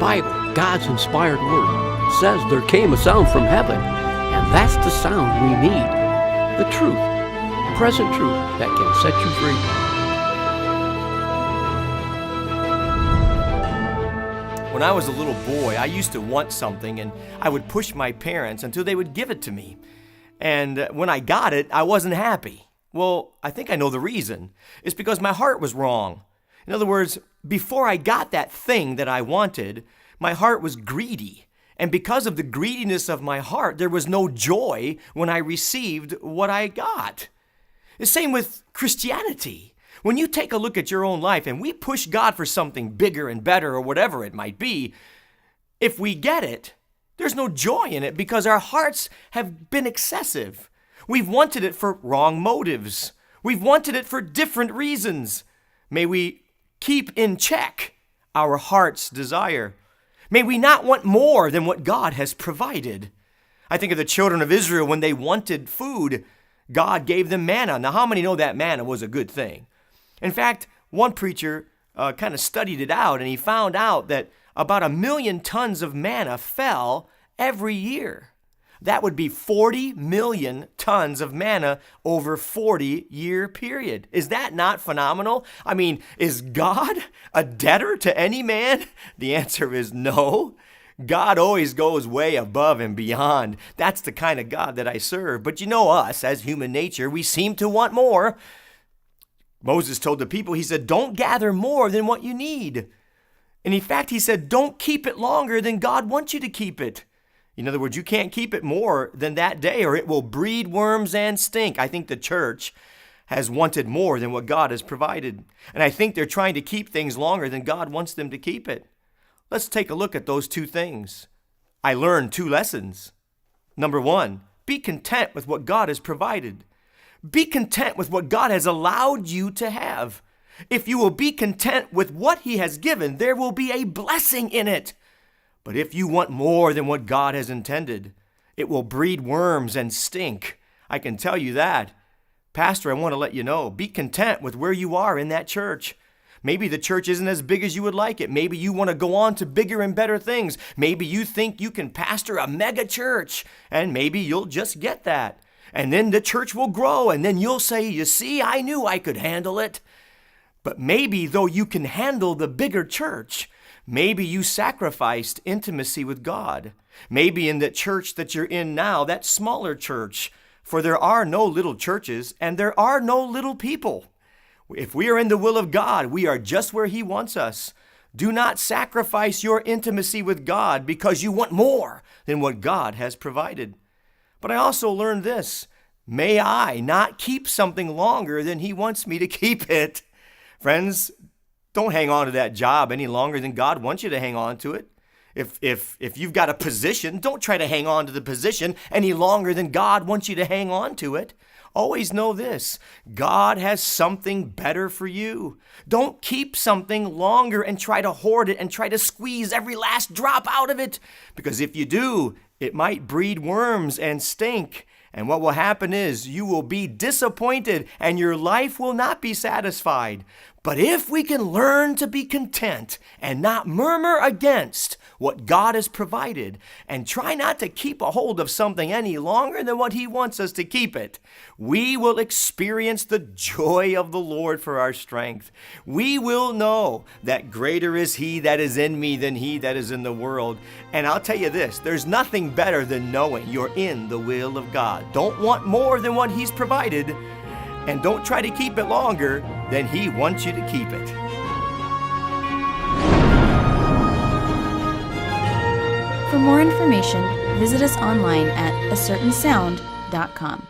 Bible, God's inspired word, says there came a sound from heaven, and that's the sound we need. The truth, present truth that can set you free. When I was a little boy, I used to want something, and I would push my parents until they would give it to me. And when I got it, I wasn't happy. Well, I think I know the reason. It's because my heart was wrong. In other words, before I got that thing that I wanted, my heart was greedy. And because of the greediness of my heart, there was no joy when I received what I got. The same with Christianity. When you take a look at your own life and we push God for something bigger and better or whatever it might be, if we get it, there's no joy in it because our hearts have been excessive. We've wanted it for wrong motives. We've wanted it for different reasons. May we keep in check our heart's desire. May we not want more than what God has provided. I think of the children of Israel when they wanted food. God gave them manna. Now, how many know that manna was a good thing? In fact, one preacher kind of studied it out, and he found out that about 1 million tons of manna fell every year. That would be 40 million tons of manna over a 40-year period. Is that not phenomenal? I mean, is God a debtor to any man? The answer is no. God always goes way above and beyond. That's the kind of God that I serve. But you know us, as human nature, we seem to want more. Moses told the people, he said, don't gather more than what you need. And in fact, he said, don't keep it longer than God wants you to keep it. In other words, you can't keep it more than that day or it will breed worms and stink. I think the church has wanted more than what God has provided. And I think they're trying to keep things longer than God wants them to keep it. Let's take a look at those two things. I learned 2 lessons. Number 1, be content with what God has provided. Be content with what God has allowed you to have. If you will be content with what He has given, there will be a blessing in it. But if you want more than what God has intended, it will breed worms and stink. I can tell you that. Pastor, I want to let you know, be content with where you are in that church. Maybe the church isn't as big as you would like it. Maybe you want to go on to bigger and better things. Maybe you think you can pastor a mega church, and maybe you'll just get that. And then the church will grow, and then you'll say, you see, I knew I could handle it. But maybe though you can handle the bigger church, maybe you sacrificed intimacy with God. Maybe in the church that you're in now, that smaller church, for there are no little churches and there are no little people. If we are in the will of God, we are just where He wants us. Do not sacrifice your intimacy with God because you want more than what God has provided. But I also learned this. May I not keep something longer than He wants me to keep it. Friends, don't hang on to that job any longer than God wants you to hang on to it. If you've got a position, don't try to hang on to the position any longer than God wants you to hang on to it. Always know this, God has something better for you. Don't keep something longer and try to hoard it and try to squeeze every last drop out of it. Because if you do, it might breed worms and stink. And what will happen is you will be disappointed and your life will not be satisfied. But if we can learn to be content and not murmur against what God has provided and try not to keep a hold of something any longer than what He wants us to keep it, we will experience the joy of the Lord for our strength. We will know that greater is He that is in me than he that is in the world. And I'll tell you this, there's nothing better than knowing you're in the will of God. Don't want more than what He's provided, and don't try to keep it longer than He wants you to keep it. For more information, visit us online at acertainsound.com.